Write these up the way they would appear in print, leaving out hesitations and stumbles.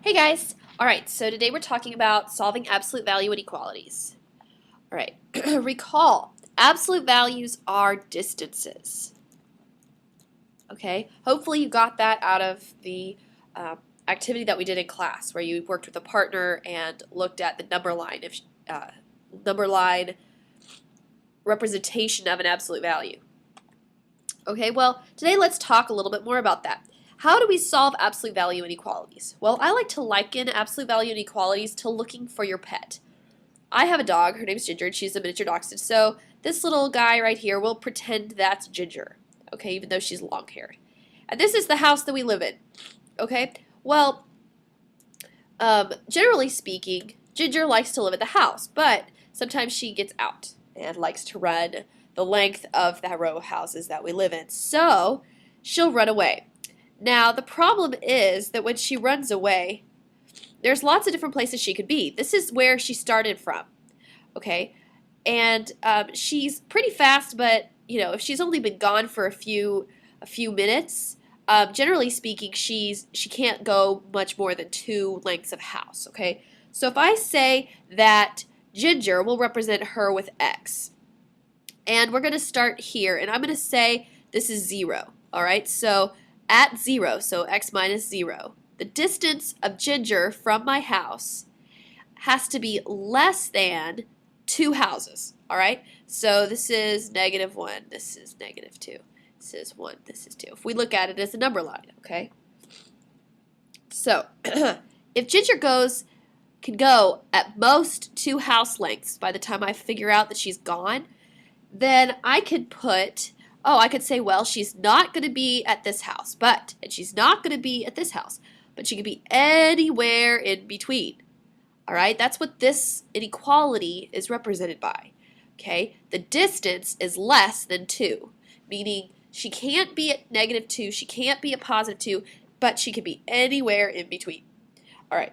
Hey guys! Alright, so today we're talking about solving absolute value inequalities. Alright, recall, absolute values are distances. Okay, hopefully you got that out of the activity that we did in class where you worked with a partner and looked at the number line representation of an absolute value. Okay, well, today let's talk a little bit more about that. How do we solve absolute value inequalities? Well, I like to liken absolute value inequalities to looking for your pet. I have a dog, her name's Ginger, and she's a miniature dachshund, so this little guy right here will pretend that's Ginger, okay, even though she's long-haired. And this is the house that we live in, okay? Well, generally speaking, Ginger likes to live at the house, but sometimes she gets out and likes to run the length of that row of houses that we live in, so she'll run away. Now, the problem is that when she runs away, there's lots of different places she could be. This is where she started from, okay? And she's pretty fast, but, you know, if she's only been gone for a few minutes, generally speaking, she can't go much more than 2 lengths of house, okay? So if I say that Ginger will represent her with X, and we're going to start here, and I'm going to say this is 0, all right? So at 0, so x minus 0, the distance of Ginger from my house has to be less than 2 houses, all right? So this is -1, this is -2, this is 1, this is 2. If we look at it as a number line, okay? So if Ginger can go at most 2 house lengths by the time I figure out that she's gone, then I could I could say, well, she's not going to be at this house, and she's not going to be at this house, but she could be anywhere in between. All right, that's what this inequality is represented by. Okay, the distance is less than 2, meaning she can't be at -2, she can't be at +2, but she could be anywhere in between. All right.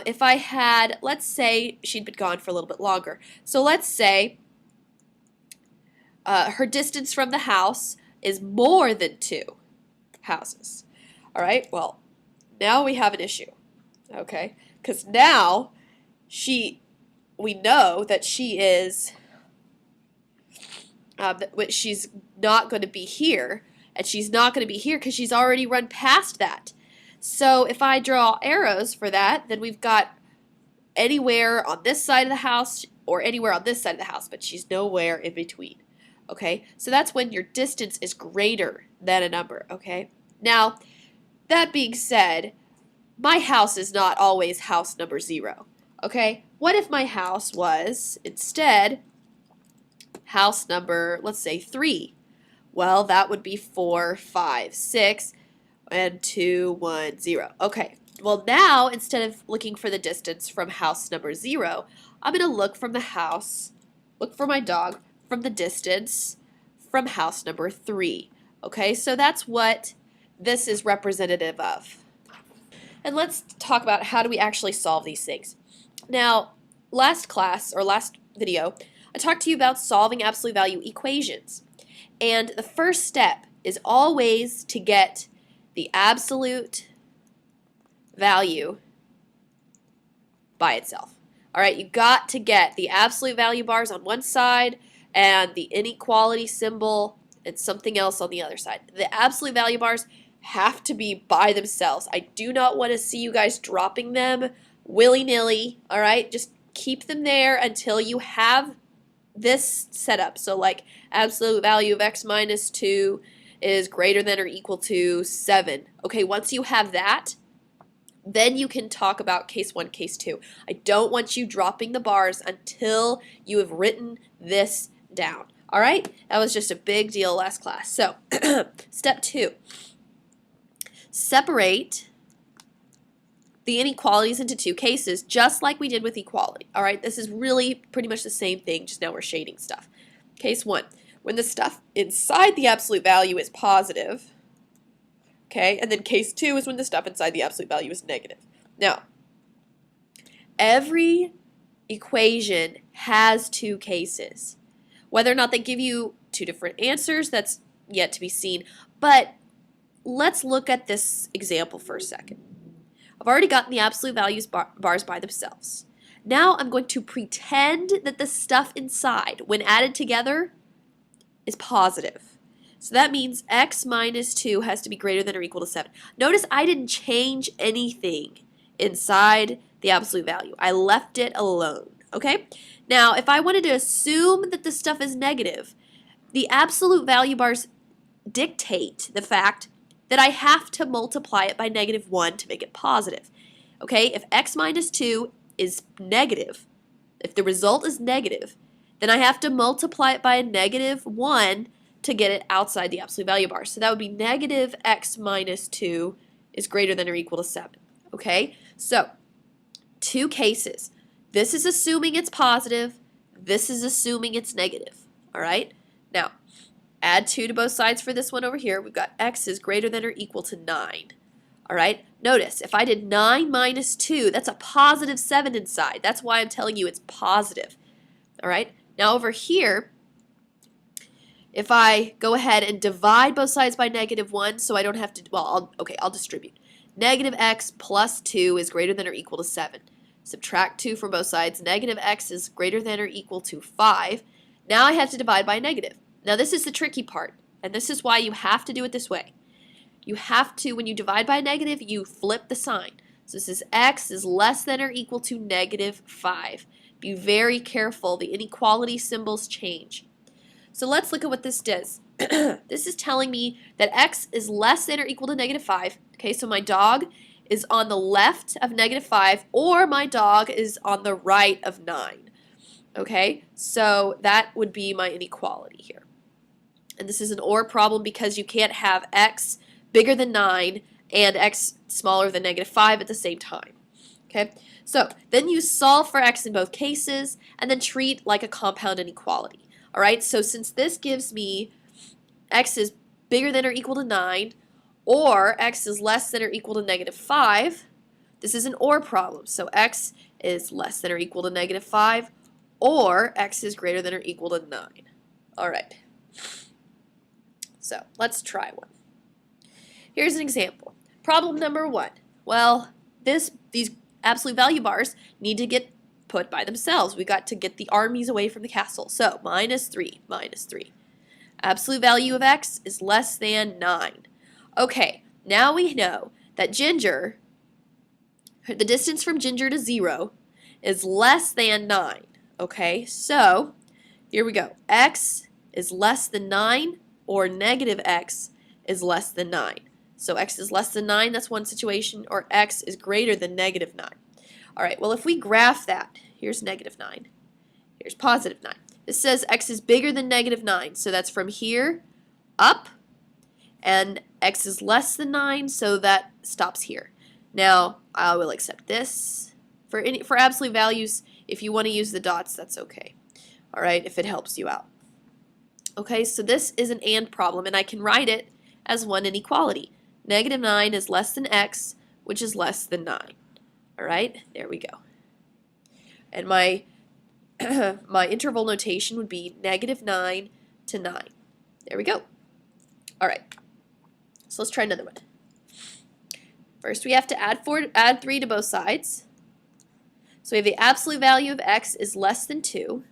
If I had, let's say she'd been gone for a little bit longer. So let's say her distance from the house is more than 2 houses. All right, well, now we have an issue, okay? Because now we know that she's not going to be here, and she's not going to be here because she's already run past that. So if I draw arrows for that, then we've got anywhere on this side of the house or anywhere on this side of the house, but she's nowhere in between. Okay, so that's when your distance is greater than a number, okay? Now, that being said, my house is not always house number 0, okay? What if my house was, instead, house number, let's say 3? Well, that would be 4, 5, 6, and 2, 1, 0. Okay, well now, instead of looking for the distance from house number 0, I'm going to look for my dog, from the distance from house number 3. Okay, so that's what this is representative of. And let's talk about how do we actually solve these things. Now, last video, I talked to you about solving absolute value equations. And the first step is always to get the absolute value by itself. All right, you got to get the absolute value bars on one side and the inequality symbol and something else on the other side. The absolute value bars have to be by themselves. I do not want to see you guys dropping them willy-nilly, all right? Just keep them there until you have this set up. So like absolute value of x minus 2 is greater than or equal to 7. Okay, once you have that, then you can talk about case 1, case 2. I don't want you dropping the bars until you have written this down. All right? That was just a big deal last class. So, step 2. Separate the inequalities into 2 cases, just like we did with equality. All right? This is really pretty much the same thing, just now we're shading stuff. Case 1. When the stuff inside the absolute value is positive, okay, and then case 2 is when the stuff inside the absolute value is negative. Now, every equation has 2 cases. Whether or not they give you 2 different answers, that's yet to be seen. But let's look at this example for a second. I've already gotten the absolute values bars by themselves. Now I'm going to pretend that the stuff inside, when added together, is positive. So that means x minus 2 has to be greater than or equal to 7. Notice I didn't change anything inside the absolute value. I left it alone, okay? Now, if I wanted to assume that the stuff is negative, the absolute value bars dictate the fact that I have to multiply it by -1 to make it positive. Okay, if x minus 2 is negative, if the result is negative, then I have to multiply it by a -1 to get it outside the absolute value bar. So that would be negative x minus 2 is greater than or equal to 7. Okay, so two cases. This is assuming it's positive. This is assuming it's negative. All right, now add 2 to both sides for this one over here. We've got x is greater than or equal to 9. All right, notice if I did 9 minus 2, that's a positive 7 inside. That's why I'm telling you it's positive. All right, now over here, if I go ahead and divide both sides by -1, so I don't have to, well, I'll distribute. Negative x plus 2 is greater than or equal to 7. Subtract 2 from both sides. Negative x is greater than or equal to 5. Now I have to divide by a negative. Now this is the tricky part, and this is why you have to do it this way. You have to, when you divide by a negative, you flip the sign. So this is x is less than or equal to -5. Be very careful. The inequality symbols change. So let's look at what this does. This is telling me that x is less than or equal to -5. Okay, so my dog is on the left of -5, or my dog is on the right of 9. Okay, so that would be my inequality here. And this is an OR problem because you can't have x bigger than 9 and x smaller than -5 at the same time. Okay, so then you solve for x in both cases and then treat like a compound inequality. All right, so since this gives me x is bigger than or equal to 9 or x is less than or equal to -5, this is an OR problem. So x is less than or equal to -5 or x is greater than or equal to 9. All right. So let's try one. Here's an example. Problem number 1. Well, these absolute value bars need to get put by themselves. We got to get the armies away from the castle. So -3, -3. Absolute value of x is less than 9. Okay, now we know that Ginger, the distance from Ginger to 0 is less than 9. Okay, so here we go. X is less than 9 or negative x is less than 9. So x is less than 9, that's one situation, or x is greater than -9. All right, well, if we graph that, here's -9, here's +9. This says x is bigger than -9, so that's from here up, and x is less than 9, so that stops here. Now, I will accept this. For absolute values, if you want to use the dots, that's okay. All right, if it helps you out. Okay, so this is an AND problem, and I can write it as one inequality. -9 is less than x, which is less than 9. All right, there we go. And my my interval notation would be -9 to 9. There we go. All right, so let's try another one. First, we have to add 3 to both sides. So we have the absolute value of x is less than 2.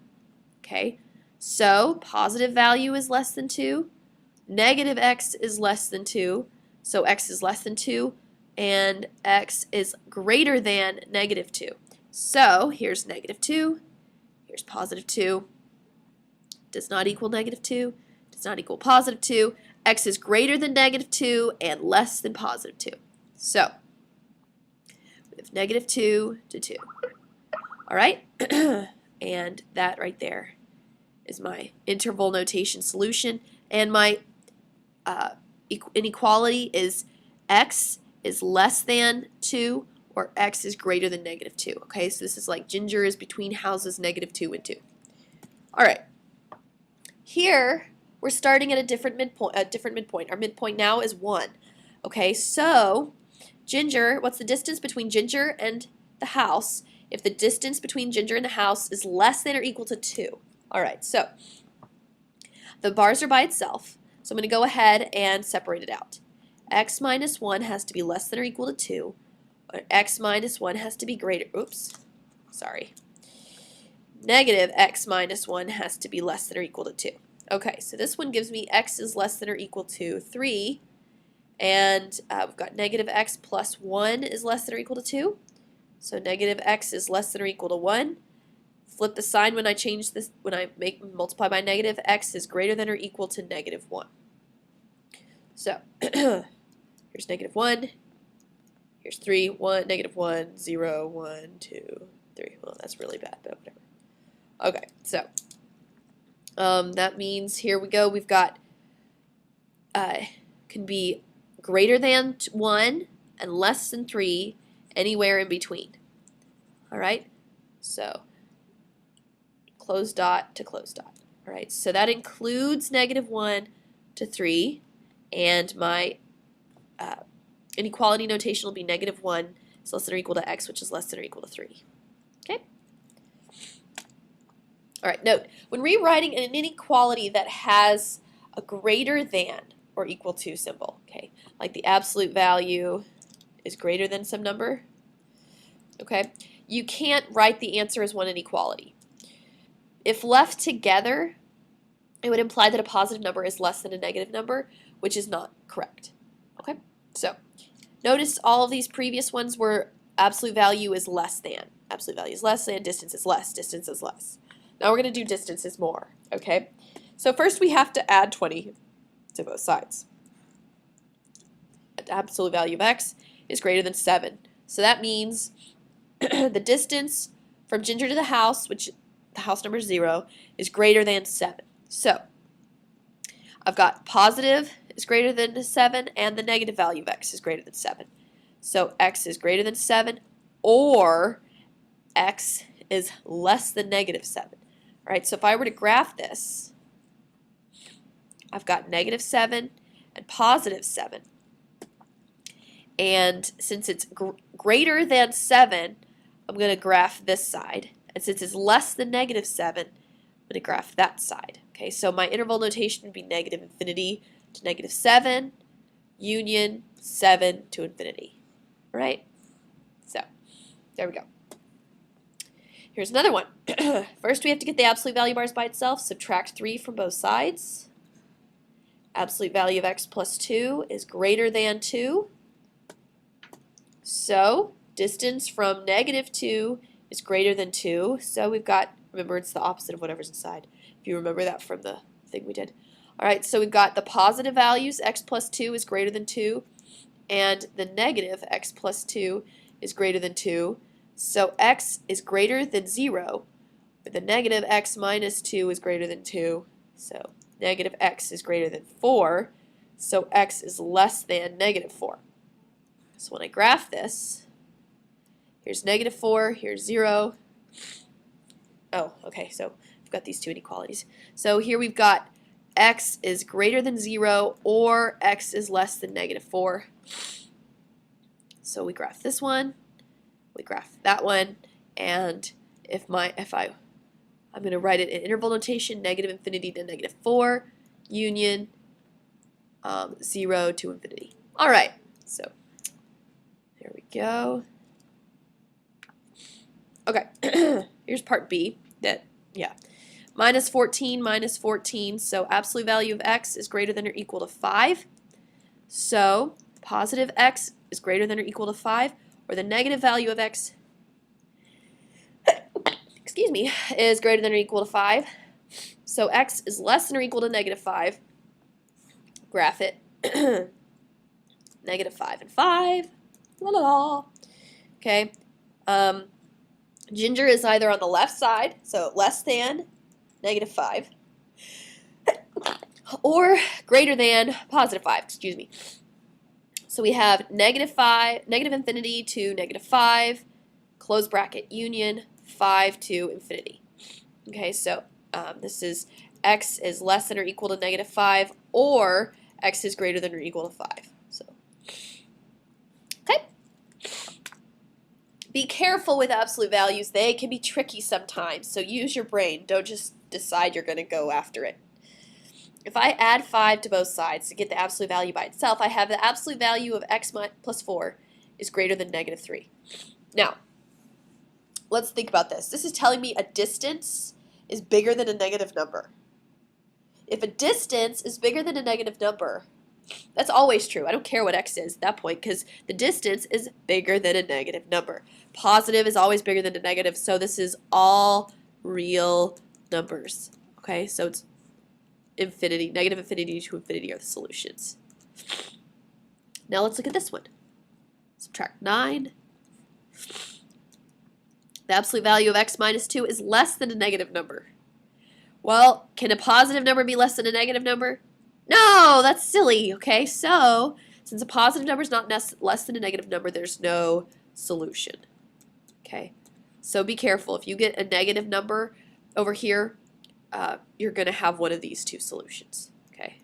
Okay, so positive value is less than 2. Negative x is less than 2. So x is less than 2. And x is greater than -2. So here's -2. Here's +2. Does not equal -2. Does not equal +2. X is greater than -2 and less than +2. So we have -2 to 2. All right, and that right there is my interval notation solution. And my inequality is x is less than 2 or x is greater than -2. Okay, so this is like Ginger is between houses -2 and 2. All right, here we're starting at a different midpoint. Our midpoint now is 1. Okay, so Ginger, what's the distance between Ginger and the house if the distance between Ginger and the house is less than or equal to 2? All right, so the bars are by itself, so I'm going to go ahead and separate it out. X minus 1 has to be less than or equal to 2, x minus 1 has to be greater, negative x minus 1 has to be less than or equal to 2. Okay, so this one gives me x is less than or equal to 3, and we've got negative x plus 1 is less than or equal to 2. So negative x is less than or equal to 1. Flip the sign when I change this, when I multiply by negative, x is greater than or equal to negative 1. So here's negative 1, here's 3, 1, negative 1, 0, 1, 2, 3. Well, that's really bad, but whatever. Okay, so that means here we go, we've got can be greater than 1 and less than 3, anywhere in between. All right, so close dot to close dot. All right, so that includes negative 1 to 3, and my inequality notation will be negative 1 is less than or equal to x, which is less than or equal to 3. Okay? All right, note, when rewriting an inequality that has a greater than or equal to symbol, okay, like the absolute value is greater than some number, okay, you can't write the answer as one inequality. If left together, it would imply that a positive number is less than a negative number, which is not correct. Okay, so notice all of these previous ones were absolute value is less than. Absolute value is less than, distance is less, distance is less. Now we're going to do distances more, okay? So first we have to add 20 to both sides. The absolute value of x is greater than 7. So that means the distance from Ginger to the house, which the house number is 0, is greater than 7. So I've got positive is greater than 7 and the negative value of x is greater than 7. So x is greater than 7 or x is less than negative 7. All right, so if I were to graph this, I've got negative 7 and positive 7. And since it's greater than 7, I'm going to graph this side. And since it's less than negative 7, I'm going to graph that side. Okay, so my interval notation would be negative infinity to negative 7, union 7 to infinity. All right? So, there we go. Here's another one. First, we have to get the absolute value bars by itself. Subtract 3 from both sides. Absolute value of x plus 2 is greater than 2. So, distance from negative 2 is greater than 2. So we've got, remember, it's the opposite of whatever's inside, if you remember that from the thing we did. All right, so we've got the positive values, x plus 2 is greater than 2, and the negative x plus 2 is greater than 2. So x is greater than 0, but the negative x minus 2 is greater than 2. So negative x is greater than 4, so x is less than negative 4. So when I graph this, here's negative 4, here's 0. Oh, okay, so we've got these two inequalities. So here we've got x is greater than 0 or x is less than negative 4. So we graph this one, we graph that one, and I'm going to write it in interval notation, negative infinity to negative 4, union 0 to infinity. All right, so there we go. Okay, here's part B. Minus 14, so absolute value of x is greater than or equal to 5. So positive x is greater than or equal to 5, or the negative value of x, excuse me, is greater than or equal to 5. So x is less than or equal to negative 5. Graph it. Negative 5 and 5. La la la. Okay. Ginger is either on the left side, so less than negative 5, or greater than positive 5, excuse me. So we have negative infinity to negative 5, close bracket, union 5 to infinity. Okay, so this is x is less than or equal to negative 5, or x is greater than or equal to 5. So, okay. Be careful with absolute values. They can be tricky sometimes, so use your brain. Don't just decide you're going to go after it. If I add 5 to both sides to get the absolute value by itself, I have the absolute value of x plus 4 is greater than negative 3. Now, let's think about this. This is telling me a distance is bigger than a negative number. If a distance is bigger than a negative number, that's always true. I don't care what x is at that point because the distance is bigger than a negative number. Positive is always bigger than a negative, so this is all real numbers. Okay, so it's infinity, negative infinity to infinity are the solutions. Now let's look at this one. Subtract 9. The absolute value of x minus 2 is less than a negative number. Well, can a positive number be less than a negative number? No, that's silly, okay? So, since a positive number is not less than a negative number, there's no solution, okay? So be careful. If you get a negative number over here, you're going to have one of these two solutions, okay?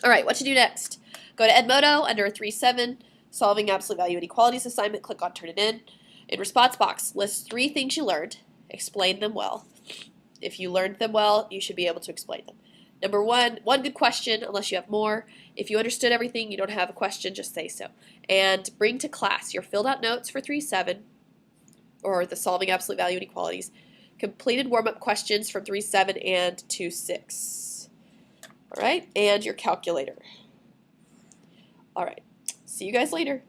All right, what to do next? Go to Edmodo under 3.7, Solving Absolute Value Inequalities assignment, click on Turn It In. In response box, list 3 things you learned, explain them well. If you learned them well, you should be able to explain them. Number 1, one good question unless you have more. If you understood everything, you don't have a question, just say so. And bring to class your filled out notes for 3.7 or the Solving Absolute Value Inequalities, completed warm-up questions from 3.7 and 2.6. All right, and your calculator. All right, see you guys later.